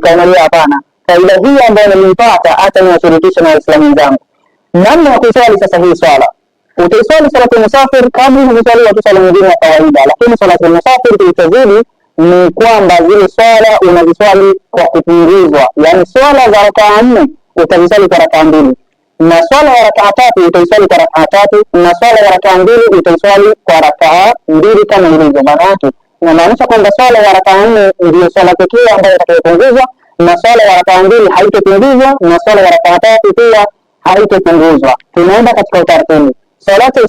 Tukaangalia hapana, faida hii ambayo nilipata hata niwashirikishe na Waislamu wenzangu. Namna ya kuswali sasa hii swala, utaiswali salatu musafir kama unavyoswali watu swala nyingine ya kawaida, lakini salatu musafir kilichozidi ni kwamba zile swala unaziswali kwa kupunguzwa, yani swala za rakaa 4 utaziswali kwa rakaa 2, na swala ya rakaa 3 utaiswali kwa rakaa 3, na swala ya rakaa 2 utaiswali kwa rakaa 2 kama ilivyo. Maana yake inamaanisha kwamba swala ya rakaa 4 ndio swala pekee ambayo itakayopunguzwa, na swala ya rakaa 2 haitopunguzwa, na swala ya rakaa 3 pia haitopunguzwa. Tunaenda katika utaratibu. Salatu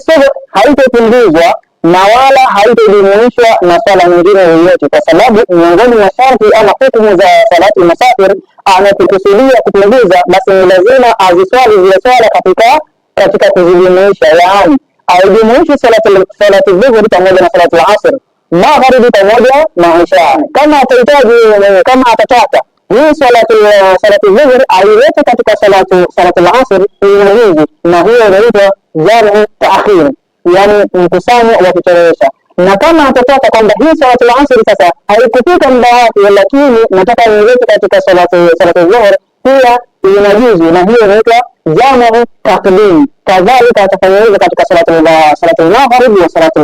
subh haitopunguzwa na wala haitojumuishwa na swala nyingine yoyote, kwa sababu miongoni mwa sharti ama hukumu za salati musafir, anapokusudia kupunguza basi ni lazima aziswali zile swala katika kuzijumuisha, yaani aijumuishi salati dhuhuri pamoja na salati al-asr, magharibi pamoja na isha. Kama atahitaji, kama atataka hii salati dhuhuri ailete katika salati al-asr hizi, na hiyo inaitwa jamu taakhir, yani mkusanyo wa kuchelewesha. Na kama atataka kwamba hii salati al-asr sasa haikufika muda wake, lakini nataka niilete katika salati dhuhuri, pia inajuzu, na hiyo inaitwa jamu taqdim. Kadhalika atafanya hivyo katika salati al-maghrib wa salati